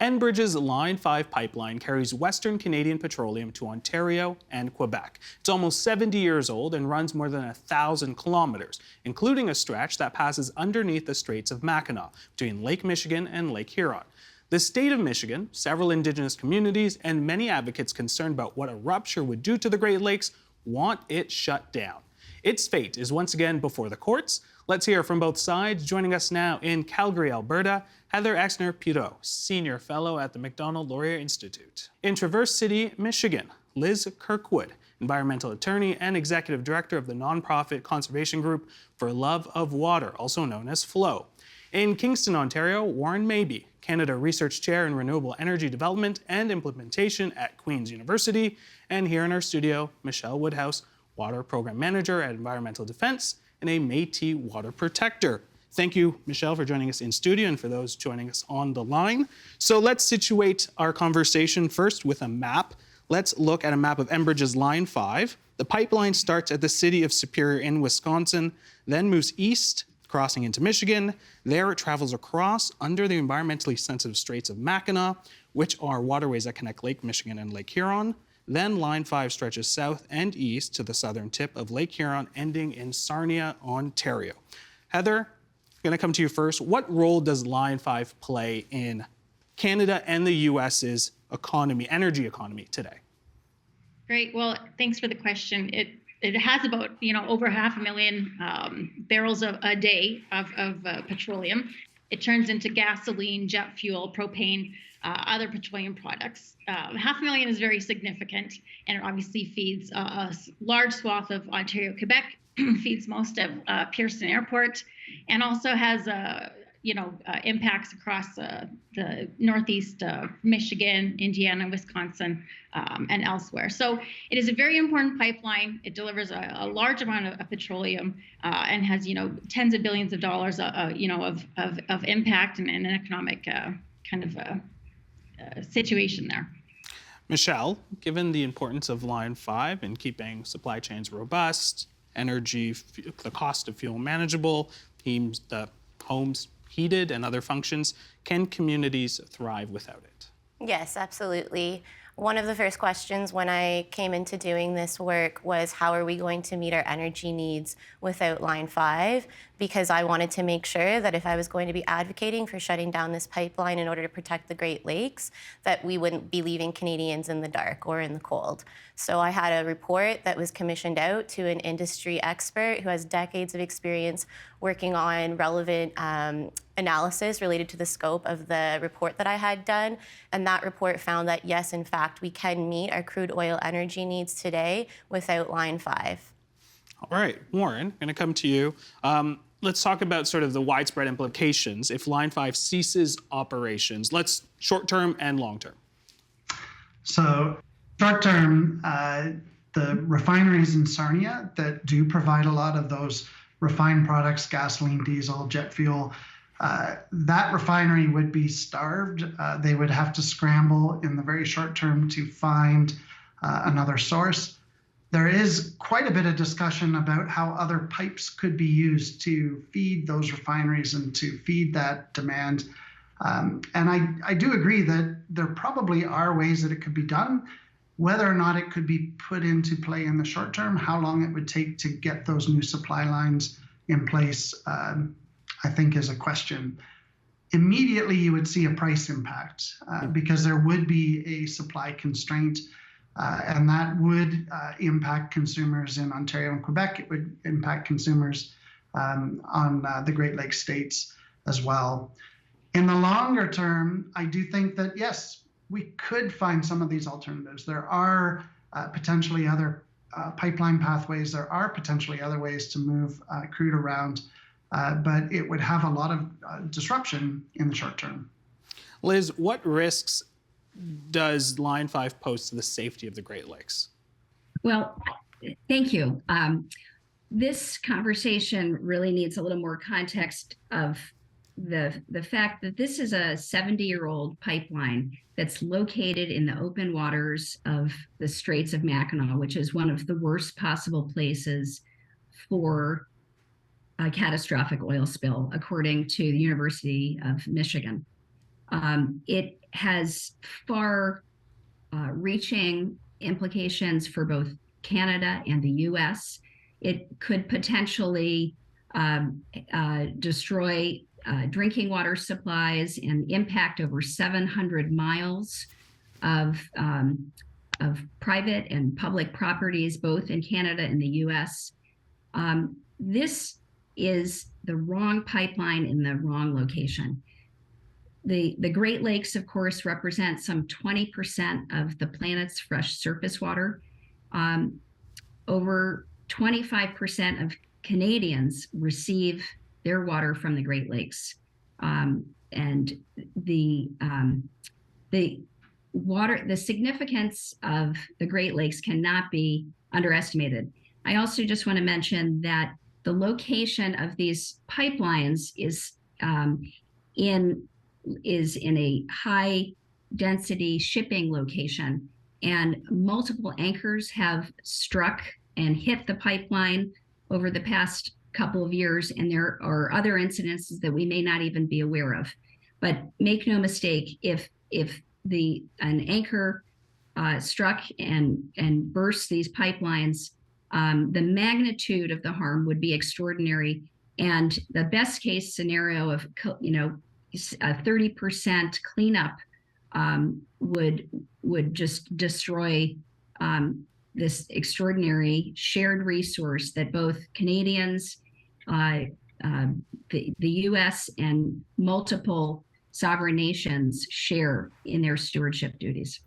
Enbridge's Line 5 pipeline carries Western Canadian petroleum to Ontario and Quebec. It's almost 70 years old and runs more than 1,000 kilometers, including a stretch that passes underneath the Straits of Mackinac between Lake Michigan and Lake Huron. The state of Michigan, several Indigenous communities, and many advocates concerned about what a rupture would do to the Great Lakes want it shut down. Its fate is once again before the courts. Let's hear from both sides. Joining us now in Calgary, Alberta, Heather Exner-Pirot, Senior Fellow at the Macdonald-Laurier Institute. In Traverse City, Michigan, Liz Kirkwood, Environmental Attorney and Executive Director of the nonprofit conservation group For Love of Water, also known as FLOW. In Kingston, Ontario, Warren Mabey, Canada Research Chair in Renewable Energy Development and Implementation at Queen's University. And here in our studio, Michelle Woodhouse, Water Program Manager at Environmental Defense and a Métis Water Protector. Thank you, Michelle, for joining us in studio and for those joining us on the line. So let's situate our conversation first with a map. Let's look at a map of Enbridge's Line 5. The pipeline starts at the city of Superior in Wisconsin, then moves east, crossing into Michigan. There it travels across under the environmentally sensitive Straits of Mackinac, which are waterways that connect Lake Michigan and Lake Huron. Then Line 5 stretches south and east to the southern tip of Lake Huron, ending in Sarnia, Ontario. Heather, I'm going to come to you first. What role does Line 5 play in Canada and the US's economy, energy economy today? Great. Well, thanks for the question. It has about over 500,000 barrels a day of petroleum. It turns into gasoline, jet fuel, propane, other petroleum products. 500,000 is very significant, and it obviously feeds a large swath of Ontario, Quebec, feeds most of Pearson Airport, and also has impacts across the northeast Michigan, Indiana, Wisconsin, and elsewhere. So it is a very important pipeline. It delivers a large amount of petroleum and has tens of billions of dollars of impact and an economic situation there. Michelle, given the importance of Line 5 in keeping supply chains robust, energy, the cost of fuel manageable, the homes heated and other functions, can communities thrive without it? Yes, absolutely. One of the first questions when I came into doing this work was how are we going to meet our energy needs without Line 5? Because I wanted to make sure that if I was going to be advocating for shutting down this pipeline in order to protect the Great Lakes, that we wouldn't be leaving Canadians in the dark or in the cold. So I had a report that was commissioned out to an industry expert who has decades of experience working on relevant analysis related to the scope of the report that I had done. And that report found that, yes, in fact, we can meet our crude oil energy needs today without Line 5. All right, Warren, I'm going to come to you. Let's talk about sort of the widespread implications if Line 5 ceases operations. Let's short-term and long-term. So short-term, the refineries in Sarnia that do provide a lot of those refined products, gasoline, diesel, jet fuel, that refinery would be starved. They would have to scramble in the very short term to find another source. There is quite a bit of discussion about how other pipes could be used to feed those refineries and to feed that demand. And I do agree that there probably are ways that it could be done. Whether or not it could be put into play in the short term, how long it would take to get those new supply lines in place, I think is a question. Immediately, you would see a price impact because there would be a supply constraint. And that would impact consumers in Ontario and Quebec. It would impact consumers on the Great Lakes states as well. In the longer term, I do think that, yes, we could find some of these alternatives. There are potentially other pipeline pathways. There are potentially other ways to move crude around, but it would have a lot of disruption in the short term. Liz, what risks does Line 5 pose to the safety of the Great Lakes? Well, thank you. This conversation really needs a little more context of the fact that this is a 70-year-old pipeline that's located in the open waters of the Straits of Mackinac, which is one of the worst possible places for a catastrophic oil spill, according to the University of Michigan. It has far reaching implications for both Canada and the US. It could potentially destroy drinking water supplies and impact over 700 miles of private and public properties, both in Canada and the US. This is the wrong pipeline in the wrong location. The Great Lakes, of course, represent some 20% of the planet's fresh surface water. Over 25% of Canadians receive their water from the Great Lakes. And the significance of the Great Lakes cannot be underestimated. I also just want to mention that the location of these pipelines is in a high density shipping location, and multiple anchors have struck and hit the pipeline over the past couple of years, and there are other incidences that we may not even be aware of. But make no mistake, if an anchor struck and burst these pipelines, the magnitude of the harm would be extraordinary. And the best case scenario of a 30% cleanup would just destroy this extraordinary shared resource that both Canadians, the U.S. and multiple sovereign nations share in their stewardship duties.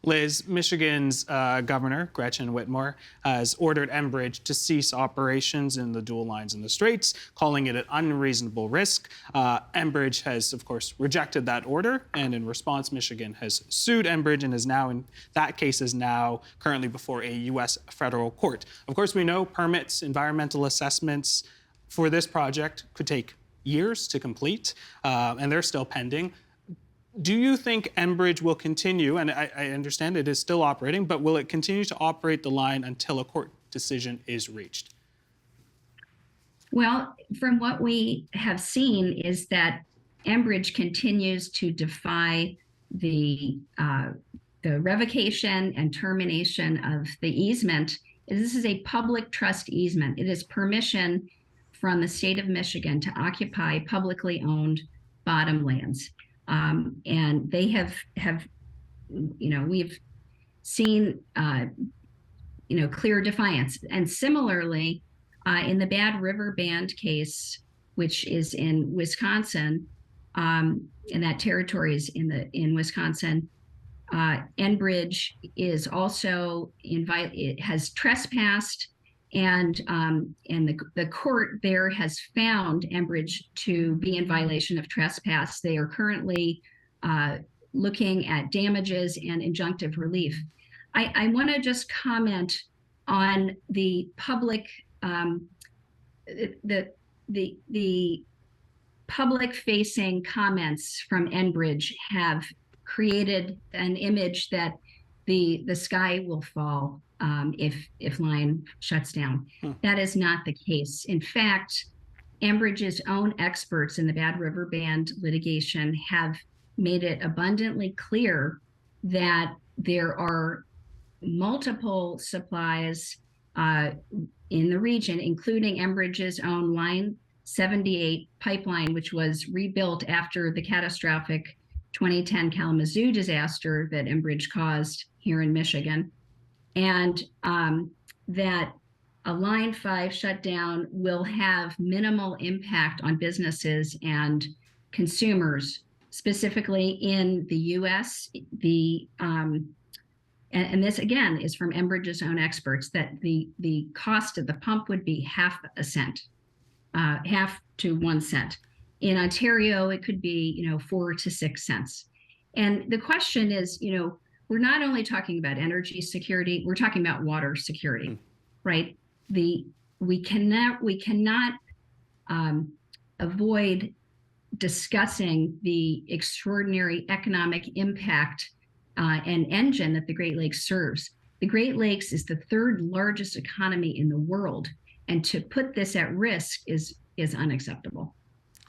Liz, Michigan's Governor, Gretchen Whitmer, has ordered Enbridge to cease operations in the dual lines in the Straits, calling it an unreasonable risk. Enbridge has, of course, rejected that order, and in response, Michigan has sued Enbridge and is now, in that case, is now currently before a U.S. federal court. Of course, we know permits, environmental assessments for this project could take years to complete, and they're still pending. Do you think Enbridge will continue, and I understand it is still operating, but will it continue to operate the line until a court decision is reached? Well, from what we have seen is that Enbridge continues to defy the revocation and termination of the easement. This is a public trust easement. It is permission from the state of Michigan to occupy publicly owned bottomlands. And they have, we've seen, clear defiance. And similarly, in the Bad River Band case, which is in Wisconsin, and that territory is in Wisconsin, Enbridge is also it has trespassed, and the court there has found Enbridge to be in violation of trespass. They are currently looking at damages and injunctive relief. I want to just comment on the public, the public-facing comments from Enbridge have created an image that the sky will fall if line shuts down. That is not the case. In fact, Enbridge's own experts in the Bad River Band litigation have made it abundantly clear that there are multiple supplies in the region, including Enbridge's own Line 78 pipeline, which was rebuilt after the catastrophic 2010 Kalamazoo disaster that Enbridge caused here in Michigan. And that a Line 5 shutdown will have minimal impact on businesses and consumers, specifically in the U.S. And this, again, is from Enbridge's own experts, that the cost of the pump would be half to 1 cent. In Ontario, it could be, 4 to 6 cents. And the question is, we're not only talking about energy security, we're talking about water security, right? We cannot avoid discussing the extraordinary economic impact and engine that the Great Lakes serves. The Great Lakes is the third largest economy in the world, and to put this at risk is unacceptable.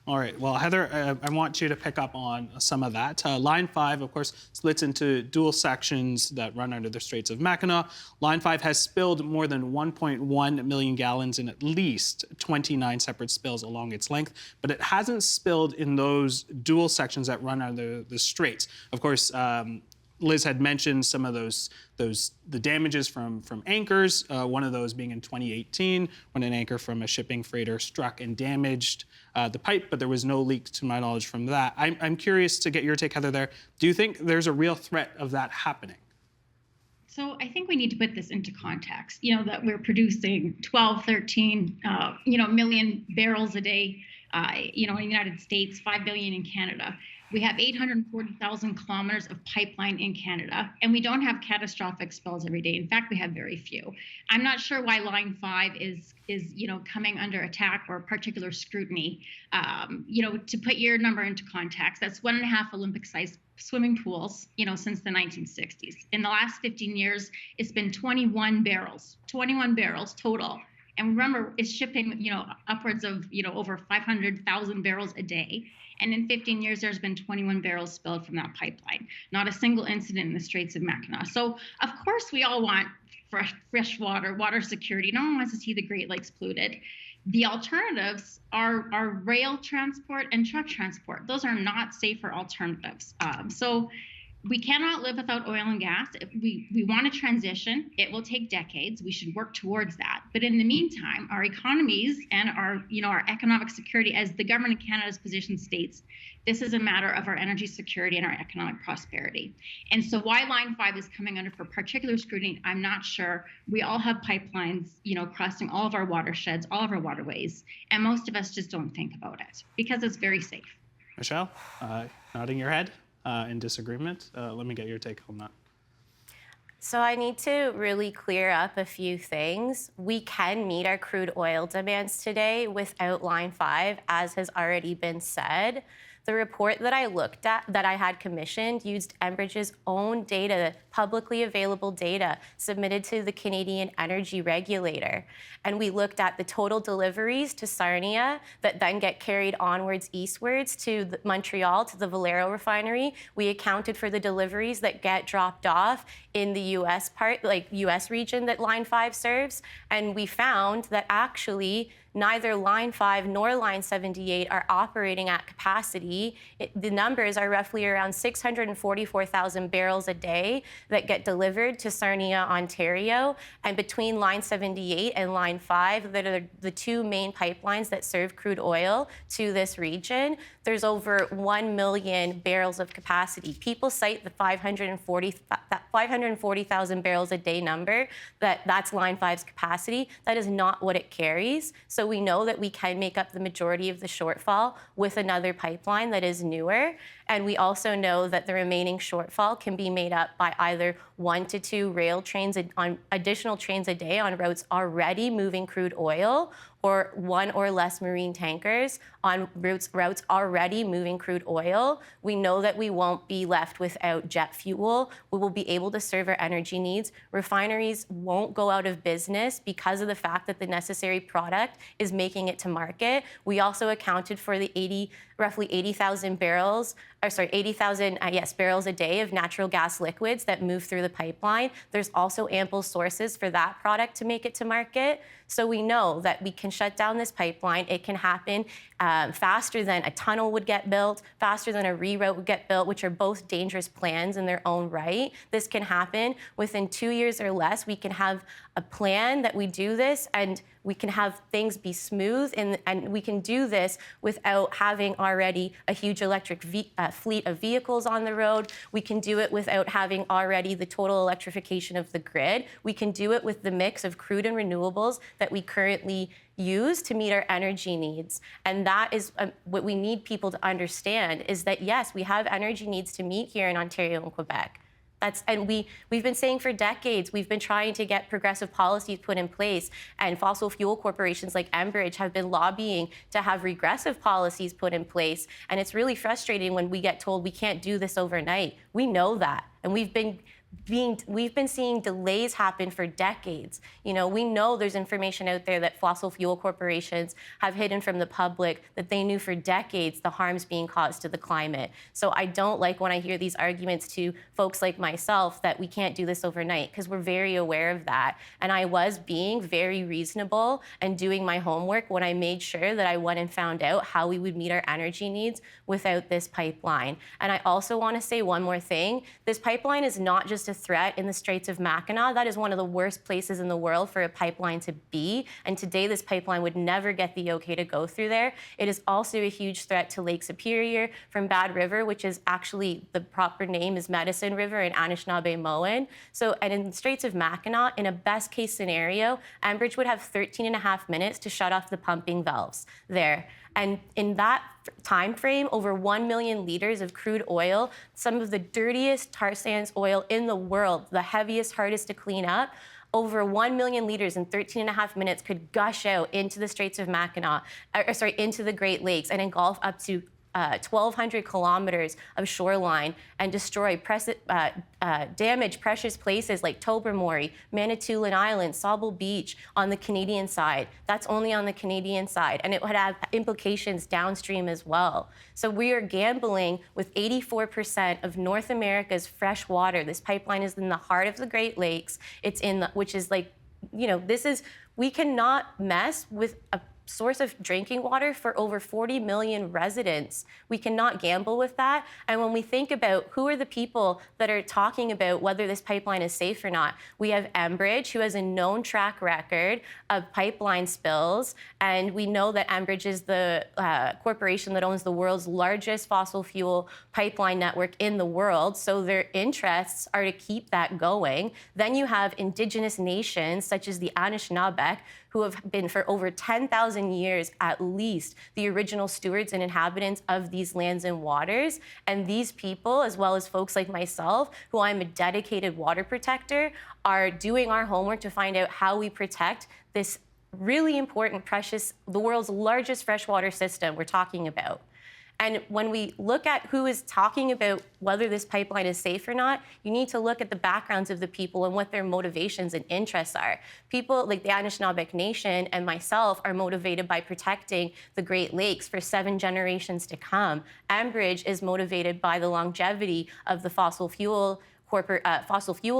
All right. Well, Heather, I want you to pick up on some of that. Line 5, of course, splits into dual sections that run under the Straits of Mackinac. Line 5 has spilled more than 1.1 million gallons in at least 29 separate spills along its length, but it hasn't spilled in those dual sections that run under the straits. Of course, Liz had mentioned some of the damages from anchors, one of those being in 2018 when an anchor from a shipping freighter struck and damaged the pipe, but there was no leak to my knowledge from that. I'm curious to get your take, Heather, there. Do you think there's a real threat of that happening? So I think we need to put this into context, that we're producing 12, 13, million barrels a day, in the United States, 5 billion in Canada. We have 840,000 kilometers of pipeline in Canada, and we don't have catastrophic spills every day. In fact, we have very few. I'm not sure why Line 5 is coming under attack or particular scrutiny. To put your number into context, that's 1.5 Olympic-sized swimming pools, since the 1960s. In the last 15 years, it's been 21 barrels total. And remember, it's shipping, upwards of, over 500,000 barrels a day. And in 15 years, there's been 21 barrels spilled from that pipeline. Not a single incident in the Straits of Mackinac. So, of course, we all want fresh water security. No one wants to see the Great Lakes polluted. The alternatives are rail transport and truck transport. Those are not safer alternatives. So we cannot live without oil and gas. If we want to transition. It will take decades. We should work towards that. But in the meantime, our economies and our economic security, as the government of Canada's position states, this is a matter of our energy security and our economic prosperity. And so why Line 5 is coming under for particular scrutiny, I'm not sure. We all have pipelines, crossing all of our watersheds, all of our waterways, and most of us just don't think about it because it's very safe. Michelle, nodding your head in disagreement. Let me get your take on that. So I need to really clear up a few things. We can meet our crude oil demands today without Line 5, as has already been said. The report that I looked at, that I had commissioned, used Enbridge's own data, publicly available data, submitted to the Canadian Energy Regulator. And we looked at the total deliveries to Sarnia that then get carried onwards eastwards to Montreal, to the Valero refinery. We accounted for the deliveries that get dropped off in the US part, like US region that Line 5 serves. And we found that actually neither Line 5 nor Line 78 are operating at capacity. The numbers are roughly around 644,000 barrels a day that get delivered to Sarnia, Ontario. And between Line 78 and Line 5, that are the two main pipelines that serve crude oil to this region, there's over 1 million barrels of capacity. People cite the 540,000 barrels a day number, that's Line 5's capacity. That is not what it carries. So we know that we can make up the majority of the shortfall with another pipeline that is newer. And we also know that the remaining shortfall can be made up by either 1 to 2 rail trains on additional trains a day on routes already moving crude oil, or 1 or less marine tankers on routes already moving crude oil. We know that we won't be left without jet fuel. We will be able to serve our energy needs. Refineries won't go out of business because of the fact that the necessary product is making it to market. We also accounted for the roughly 80,000 barrels a day of natural gas liquids that move through the pipeline. There's also ample sources for that product to make it to market. So we know that we can shut down this pipeline. It can happen faster than a tunnel would get built, faster than a reroute would get built, which are both dangerous plans in their own right. This can happen within 2 years or less. We can have a plan that we do this, and we can have things be smooth, and we can do this without having already a huge electric fleet of vehicles on the road. We can do it without having already the total electrification of the grid. We can do it with the mix of crude and renewables that we currently use to meet our energy needs. And that is what we need people to understand, is that yes, we have energy needs to meet here in Ontario and Quebec. We've been saying for decades, we've been trying to get progressive policies put in place, and fossil fuel corporations like Enbridge have been lobbying to have regressive policies put in place. And it's really frustrating when we get told we can't do this overnight. We know that, and we've been we've been seeing delays happen for decades. You know, we know there's information out there that fossil fuel corporations have hidden from the public, that they knew for decades the harms being caused to the climate. So I don't like when I hear these arguments to folks like myself that we can't do this overnight, because we're very aware of that. And I was being very reasonable and doing my homework when I made sure that I went and found out how we would meet our energy needs without this pipeline. And I also want to say one more thing. This pipeline is not just a threat in the Straits of Mackinac. That is one of the worst places in the world for a pipeline to be. And today, this pipeline would never get the okay to go through there. It is also a huge threat to Lake Superior from Bad River, which is actually, the proper name is Medicine River in Anishinaabe-Moan. So, and in the Straits of Mackinac, in a best case scenario, Enbridge would have 13 and a half minutes to shut off the pumping valves there. And in that time frame, over 1 million liters of crude oil, some of the dirtiest tar sands oil in the world, the heaviest, hardest to clean up, over 1 million liters in 13 and a half minutes could gush out into the Straits of Mackinac, into the Great Lakes, and engulf up to 1,200 kilometers of shoreline and destroy, damage precious places like Tobermory, Manitoulin Island, Sauble Beach on the Canadian side. That's only on the Canadian side, and it would have implications downstream as well. So we are gambling with 84% of North America's fresh water. This pipeline is in the heart of the Great Lakes. It's in the, which is like, you know, we cannot mess with a source of drinking water for over 40 million residents. We cannot gamble with that. And when we think about who are the people that are talking about whether this pipeline is safe or not, we have Enbridge, who has a known track record of pipeline spills. And we know that Enbridge is the corporation that owns the world's largest fossil fuel pipeline network in the world. So their interests are to keep that going. Then you have Indigenous nations, such as the Anishinaabe, who have been for over 10,000 years at least the original stewards and inhabitants of these lands and waters. And these people, as well as folks like myself, who I'm a dedicated water protector, are doing our homework to find out how we protect this really important, precious, the world's largest freshwater system we're talking about. And when we look at who is talking about whether this pipeline is safe or not, you need to look at the backgrounds of the people and what their motivations and interests are. People like the Anishinaabe Nation and myself are motivated by protecting the Great Lakes for 7 generations to come. Enbridge is motivated by the longevity of the fossil fuel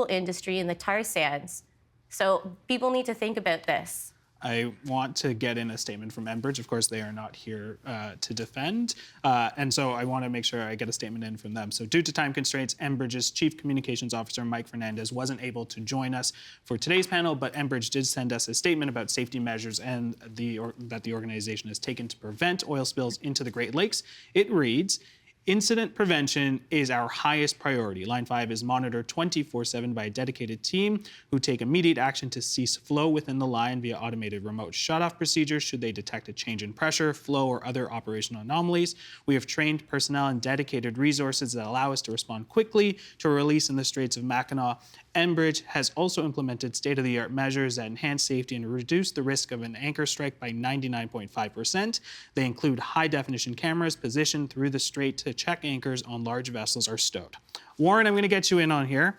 industry and the tar sands. So people need to think about this. I want to get in a statement from Enbridge. Of course, they are not here to defend. And so I want to make sure I get a statement in from them. So due to time constraints, Enbridge's Chief Communications Officer, Mike Fernandez, wasn't able to join us for today's panel, but Enbridge did send us a statement about safety measures and that the organization has taken to prevent oil spills into the Great Lakes. It reads, "Incident prevention is our highest priority. Line 5 is monitored 24/7 by a dedicated team who take immediate action to cease flow within the line via automated remote shutoff procedures should they detect a change in pressure, flow, or other operational anomalies. We have trained personnel and dedicated resources that allow us to respond quickly to a release in the Straits of Mackinac. Enbridge has also implemented state-of-the-art measures that enhance safety and reduce the risk of an anchor strike by 99.5%. They include high-definition cameras positioned through the strait to check anchors on large vessels are stowed." Warren, I'm going to get you in on here.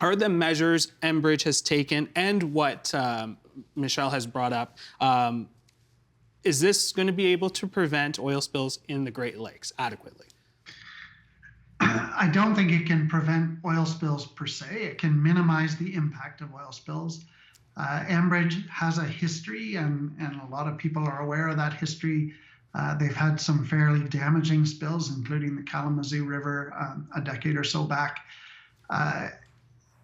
Are the measures Enbridge has taken and what Michelle has brought up, is this going to be able to prevent oil spills in the Great Lakes adequately? I don't think it can prevent oil spills per se. It can minimize the impact of oil spills. Enbridge has a history, and a lot of people are aware of that history. They've had some fairly damaging spills, including the Kalamazoo River a decade or so back.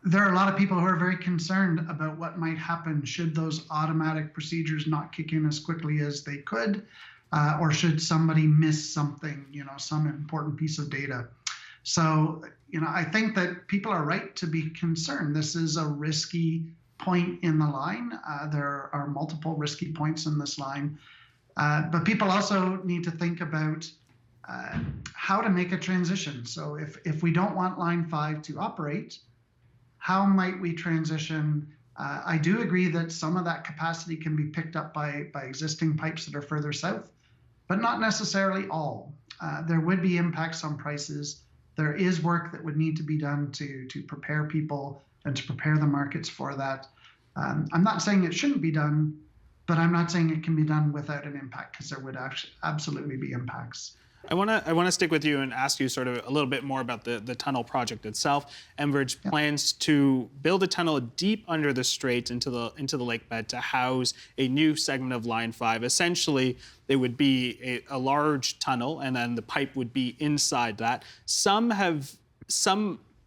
There are a lot of people who are very concerned about what might happen should those automatic procedures not kick in as quickly as they could, or should somebody miss something, some important piece of data. So, I think that people are right to be concerned. This is a risky point in the line. There are multiple risky points in this line. But people also need to think about how to make a transition. So if we don't want Line 5 to operate, how might we transition? I do agree that some of that capacity can be picked up by existing pipes that are further south, but not necessarily all. There would be impacts on prices. there is work that would need to be done to prepare people and to prepare the markets for that. I'm not saying it shouldn't be done, but I'm not saying it can be done without an impact, because there would actually absolutely be impacts. I want to stick with you and ask you sort of a little bit more about the tunnel project itself. Enbridge plans to build a tunnel deep under the strait into the lake bed to house a new segment of Line 5. Essentially, it would be a large tunnel, and then the pipe would be inside that. Some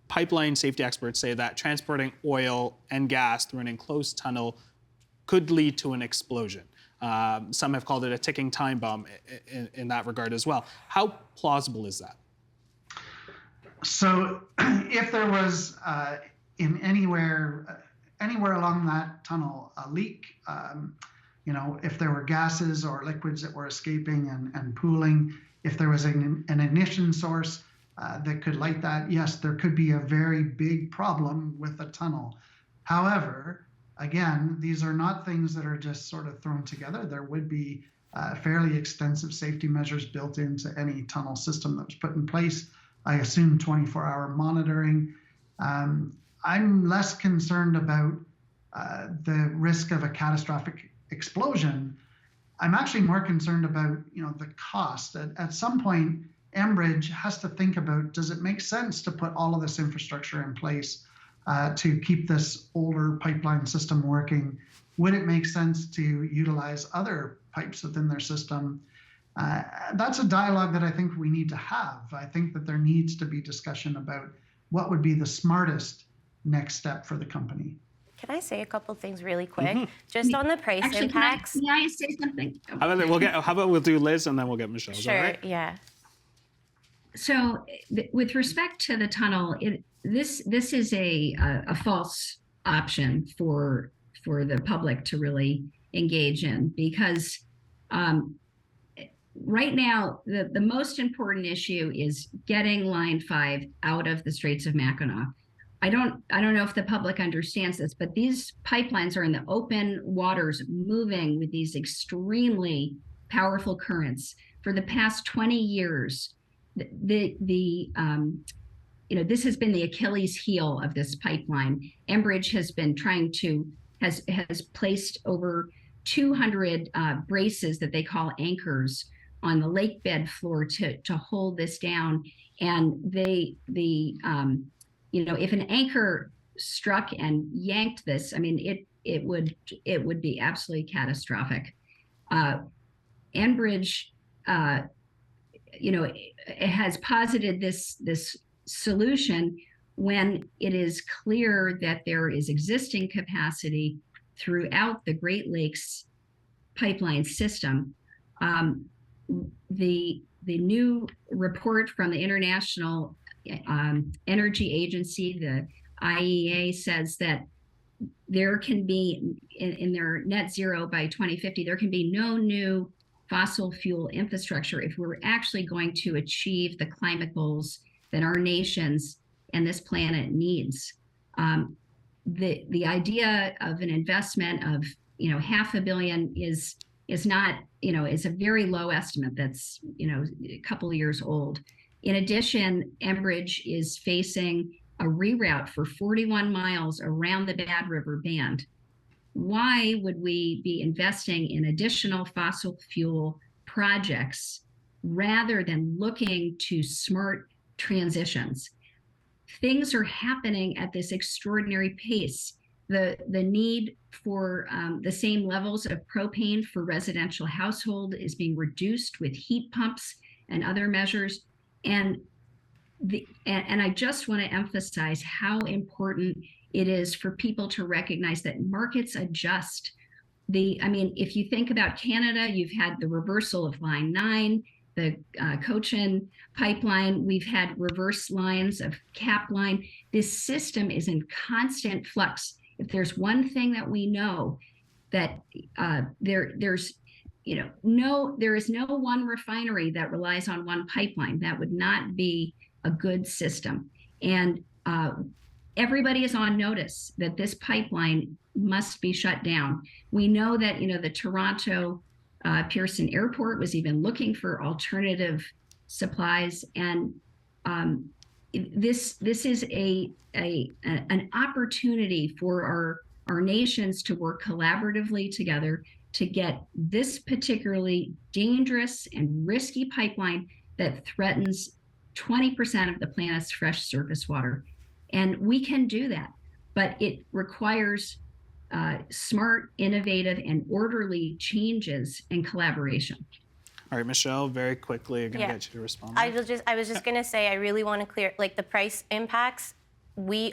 pipeline safety experts say that transporting oil and gas through an enclosed tunnel could lead to an explosion. Some have called it a ticking time bomb in that regard as well. How plausible is that? So if there was in anywhere along that tunnel a leak, if there were gases or liquids that were escaping and pooling, if there was an ignition source that could light that, yes, there could be a very big problem with a tunnel. However, again, these are not things that are just sort of thrown together. There would be fairly extensive safety measures built into any tunnel system that was put in place. I assume 24-hour monitoring. I'm less concerned about the risk of a catastrophic explosion. I'm actually more concerned about the cost. At some point, Enbridge has to think about, does it make sense to put all of this infrastructure in place to keep this older pipeline system working? Would it make sense to utilize other pipes within their system? That's a dialogue that I think we need to have. I think that there needs to be discussion about what would be the smartest next step for the company. Can I say a couple things really quick? Just on the price impacts. Can I say something? How about we'll do Liz and then we'll get Michelle. Is that Sure, right? yeah. So with respect to the tunnel, this is a false option for the public to really engage in, because right now the most important issue is getting Line 5 out of the Straits of Mackinac. I don't know if the public understands this, but these pipelines are in the open waters, moving with these extremely powerful currents. For the past 20 years, this has been the Achilles heel of this pipeline. Enbridge has been has placed over 200 braces that they call anchors on the lake bed floor to hold this down. And if an anchor struck and yanked this, I mean, it would be absolutely catastrophic. Enbridge, it has posited this solution when it is clear that there is existing capacity throughout the Great Lakes pipeline system. The new report from the International Energy Agency, the IEA, says that there can be, in their net zero by 2050, there can be no new fossil fuel infrastructure if we're actually going to achieve the climate goals that our nations and this planet needs. The idea of an investment of $500 million is not, is a very low estimate that's a couple of years old. In addition, Enbridge is facing a reroute for 41 miles around the Bad River Band. Why would we be investing in additional fossil fuel projects rather than looking to smart transitions? Things are happening at this extraordinary pace. The need for the same levels of propane for residential household is being reduced with heat pumps and other measures. And I just want to emphasize how important it is for people to recognize that markets adjust. If you think about Canada, you've had the reversal of Line 9, the Cochin pipeline. We've had reverse lines of Capline. This system is in constant flux. If there's one thing that we know, that there is no one refinery that relies on one pipeline. That would not be a good system. And everybody is on notice that this pipeline must be shut down. We know that the Toronto Pearson Airport was even looking for alternative supplies, and this is an opportunity for our nations to work collaboratively together to get this particularly dangerous and risky pipeline that threatens 20% of the planet's fresh surface water. And we can do that, but it requires smart, innovative, and orderly changes and collaboration. All right, Michelle, very quickly, I'm going to Yeah. get you to respond. I was just gonna say, I really want to clear, like, the price impacts.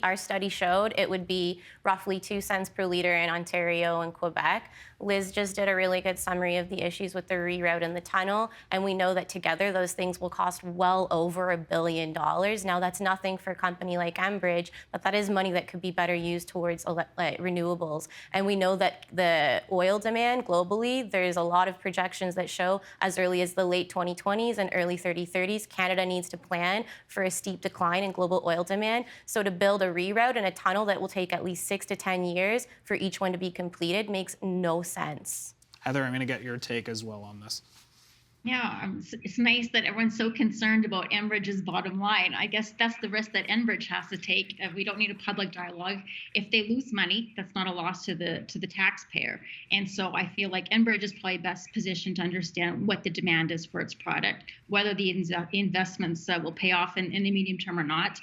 Our study showed it would be roughly 2 cents per liter in Ontario and Quebec. Liz just did a really good summary of the issues with the reroute and the tunnel, and we know that together those things will cost well over $1 billion. Now, that's nothing for a company like Enbridge, but that is money that could be better used towards renewables. And we know that the oil demand globally, there's a lot of projections that show as early as the late 2020s and early 3030s, Canada needs to plan for a steep decline in global oil demand. So to build a reroute and a tunnel that will take at least 6 to 10 years for each one to be completed makes no sense. Heather, I'm going to get your take as well on this. Yeah, it's nice that everyone's so concerned about Enbridge's bottom line. I guess that's the risk that Enbridge has to take. We don't need a public dialogue. If they lose money, that's not a loss to the taxpayer. And so I feel like Enbridge is probably best positioned to understand what the demand is for its product, whether the investments will pay off in the medium term or not.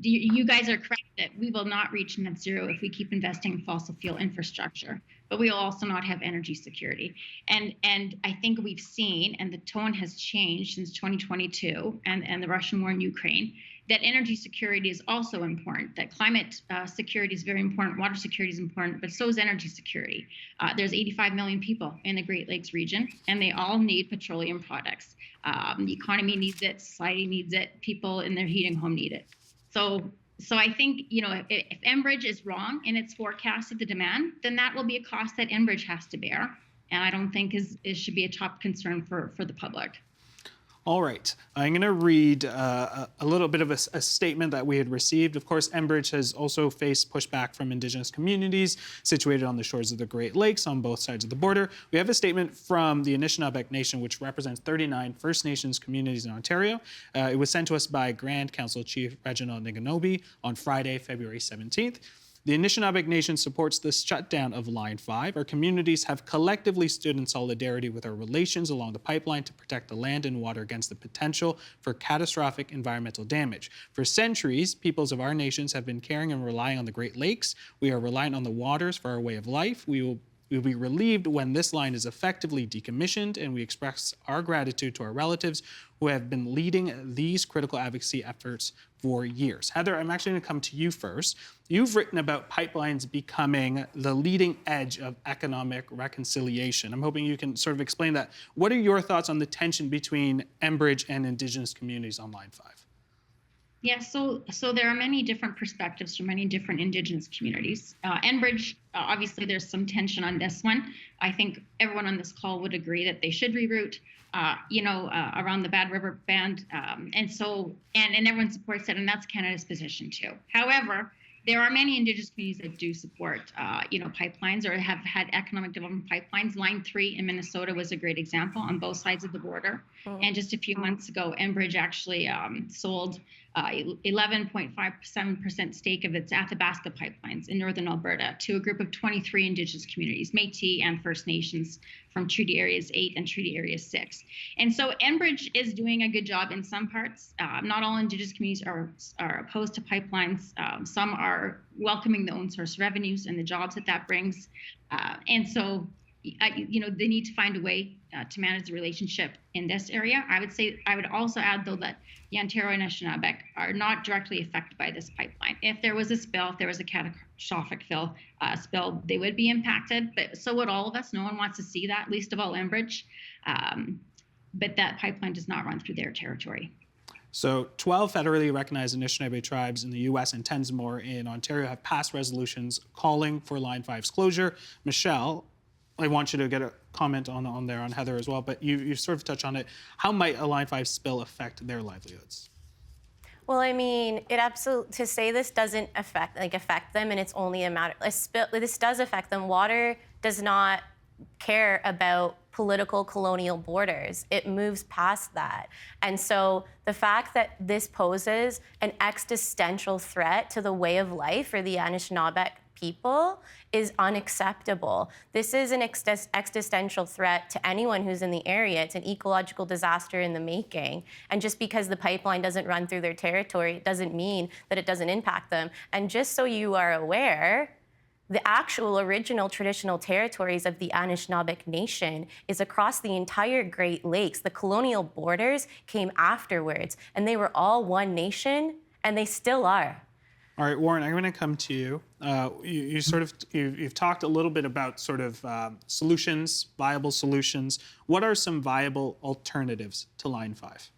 You guys are correct that we will not reach net zero if we keep investing in fossil fuel infrastructure, but we will also not have energy security. And I think we've seen, and the tone has changed since 2022 and the Russian war in Ukraine, that energy security is also important, that climate security is very important, water security is important, but so is energy security. There's 85 million people in the Great Lakes region, and they all need petroleum products. The economy needs it, society needs it, people in their heating home need it. So I think, if Enbridge is wrong in its forecast of the demand, then that will be a cost that Enbridge has to bear. And I don't think it should be a top concern for the public. All right, I'm going to read a little bit of a statement that we had received. Of course, Enbridge has also faced pushback from Indigenous communities situated on the shores of the Great Lakes on both sides of the border. We have a statement from the Anishinaabe Nation, which represents 39 First Nations communities in Ontario. It was sent to us by Grand Council Chief Reginald Niganobi on Friday, February 17th. The Anishinaabe Nation supports the shutdown of Line 5. Our communities have collectively stood in solidarity with our relations along the pipeline to protect the land and water against the potential for catastrophic environmental damage. For centuries, peoples of our nations have been caring and relying on the Great Lakes. We are reliant on the waters for our way of life. We will be relieved when this line is effectively decommissioned, and we express our gratitude to our relatives who have been leading these critical advocacy efforts for years. Heather, I'm actually going to come to you first. You've written about pipelines becoming the leading edge of economic reconciliation. I'm hoping you can sort of explain that. What are your thoughts on the tension between Enbridge and Indigenous communities on Line 5? Yeah, so there are many different perspectives from many different Indigenous communities. Enbridge, obviously there's some tension on this one. I think everyone on this call would agree that they should reroute, around the Bad River Band. And everyone supports it, and that's Canada's position too. However, there are many Indigenous communities that do support, pipelines or have had economic development pipelines. Line 3 in Minnesota was a great example on both sides of the border. And just a few months ago, Enbridge actually sold 11.57% stake of its Athabasca pipelines in northern Alberta to a group of 23 Indigenous communities, Métis and First Nations from Treaty Areas 8 and Treaty Area 6. And so Enbridge is doing a good job in some parts. Not all Indigenous communities are opposed to pipelines. Some are welcoming the own source revenues and the jobs that brings. And so they need to find a way to manage the relationship in this area. I would also add, though, that the Ontario and Anishinaabe are not directly affected by this pipeline. If there was a spill, if there was a catastrophic spill, they would be impacted. But so would all of us. No one wants to see that, least of all Enbridge. But that pipeline does not run through their territory. So 12 federally recognized Anishinaabe tribes in the U.S. and 10 more in Ontario have passed resolutions calling for Line 5's closure. Michelle, I want you to get a comment on Heather as well, but you sort of touched on it. How might a Line 5 spill affect their livelihoods? Well, I mean, to say this doesn't affect them, and it's only a matter. A spill. This does affect them. Water does not care about political colonial borders. It moves past that. And so the fact that this poses an existential threat to the way of life for the Anishinaabe people is unacceptable. This is an existential threat to anyone who's in the area. It's an ecological disaster in the making. And just because the pipeline doesn't run through their territory doesn't mean that it doesn't impact them. And just so you are aware, the actual original traditional territories of the Anishinaabe Nation is across the entire Great Lakes. The colonial borders came afterwards, and they were all one nation, and they still are. All right, Warren, I'm going to come to you. You've talked a little bit about sort of solutions, viable solutions. What are some viable alternatives to Line 5?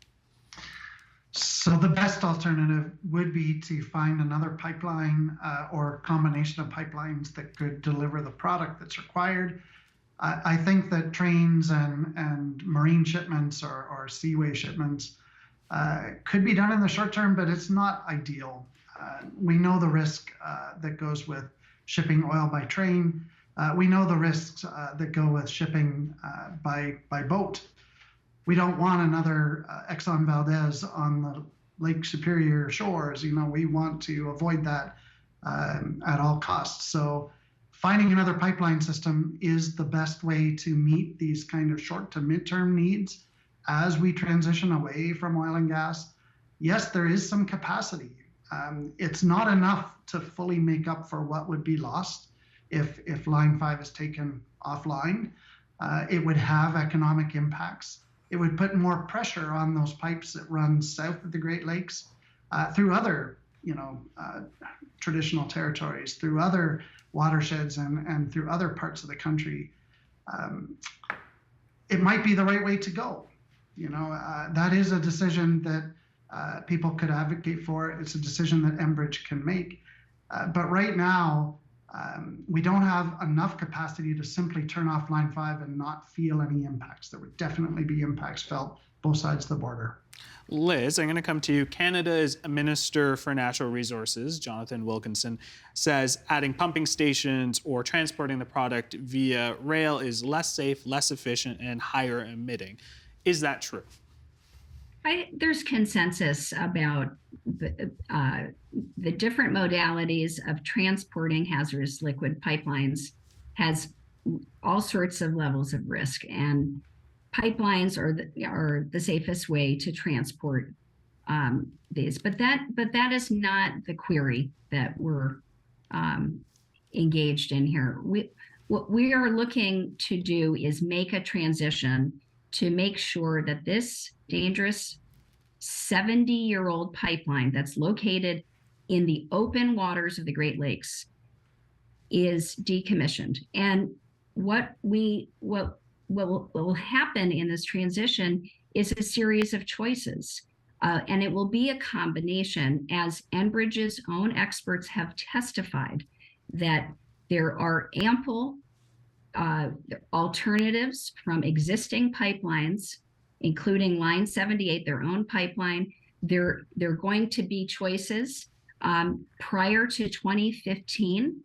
So the best alternative would be to find another pipeline or combination of pipelines that could deliver the product that's required. I think that trains and marine shipments or seaway shipments could be done in the short term, but it's not ideal. We know the risk that goes with shipping oil by train. We know the risks that go with shipping by boat. We don't want another Exxon Valdez on the Lake Superior shores. We want to avoid that at all costs. So finding another pipeline system is the best way to meet these kind of short to midterm needs as we transition away from oil and gas. Yes, there is some capacity. It's not enough to fully make up for what would be lost if Line 5 is taken offline. It would have economic impacts. It would put more pressure on those pipes that run south of the Great Lakes through other, traditional territories, through other watersheds and through other parts of the country. It might be the right way to go. That is a decision that people could advocate for. It's a decision that Enbridge can make. But right now, we don't have enough capacity to simply turn off Line 5 and not feel any impacts. There would definitely be impacts felt both sides of the border. Liz, I'm going to come to you. Canada's Minister for Natural Resources, Jonathan Wilkinson, says adding pumping stations or transporting the product via rail is less safe, less efficient, and higher emitting. Is that true? There's consensus about the different modalities of transporting hazardous liquid pipelines has all sorts of levels of risk, and pipelines are the safest way to transport these. But that is not the query that we're engaged in here. What we are looking to do is make a transition to make sure that this dangerous 70-year-old pipeline that's located in the open waters of the Great Lakes is decommissioned. And what will happen in this transition is a series of choices. And it will be a combination, as Enbridge's own experts have testified, that there are ample alternatives from existing pipelines, including Line 78, their own pipeline. There are going to be choices. Prior to 2015,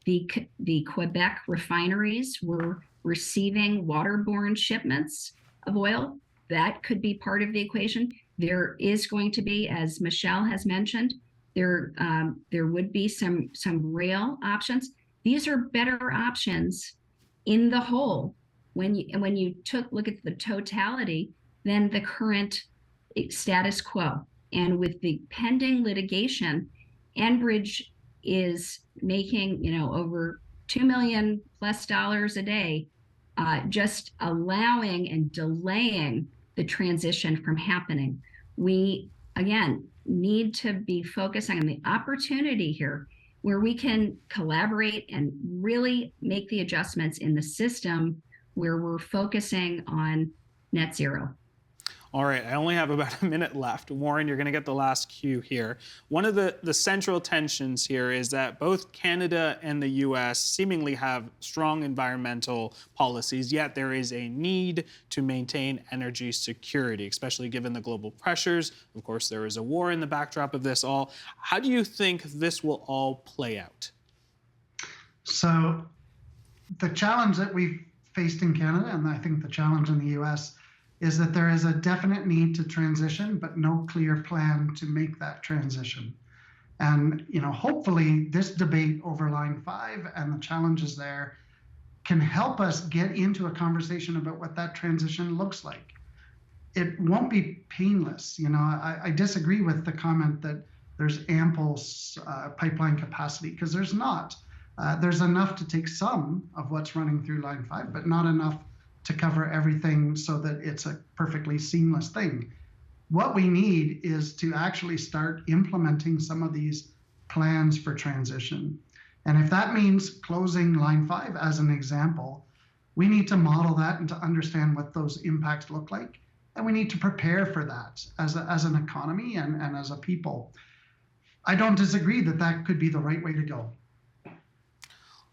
the Quebec refineries were receiving waterborne shipments of oil. That could be part of the equation. There is going to be, as Michelle has mentioned, there would be some rail options. These are better options in the whole when you look at the totality than the current status quo. And with the pending litigation, Enbridge is making over $2 million plus a day, just allowing and delaying the transition from happening. We again need to be focusing on the opportunity here where we can collaborate and really make the adjustments in the system where we're focusing on net zero. All right, I only have about a minute left. Warren, you're going to get the last cue here. One of the central tensions here is that both Canada and the U.S. seemingly have strong environmental policies, yet there is a need to maintain energy security, especially given the global pressures. Of course, there is a war in the backdrop of this all. How do you think this will all play out? So the challenge that we've faced in Canada, and I think the challenge in the US, is that there is a definite need to transition, but no clear plan to make that transition. And hopefully this debate over Line 5 and the challenges there can help us get into a conversation about what that transition looks like. It won't be painless. I disagree with the comment that there's ample pipeline capacity, because there's not. There's enough to take some of what's running through Line 5, but not enough to cover everything so that it's a perfectly seamless thing. What we need is to actually start implementing some of these plans for transition. And if that means closing Line 5 as an example, we need to model that and to understand what those impacts look like. And we need to prepare for that as an economy and as a people. I don't disagree that that could be the right way to go.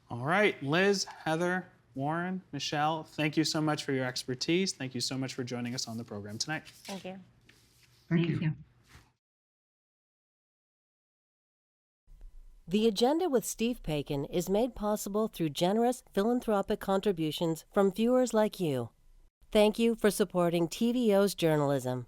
All right, Liz, Heather, Warren, Michelle, thank you so much for your expertise. Thank you so much for joining us on the program tonight. Thank you. Thank you. The Agenda with Steve Paikin is made possible through generous philanthropic contributions from viewers like you. Thank you for supporting TVO's journalism.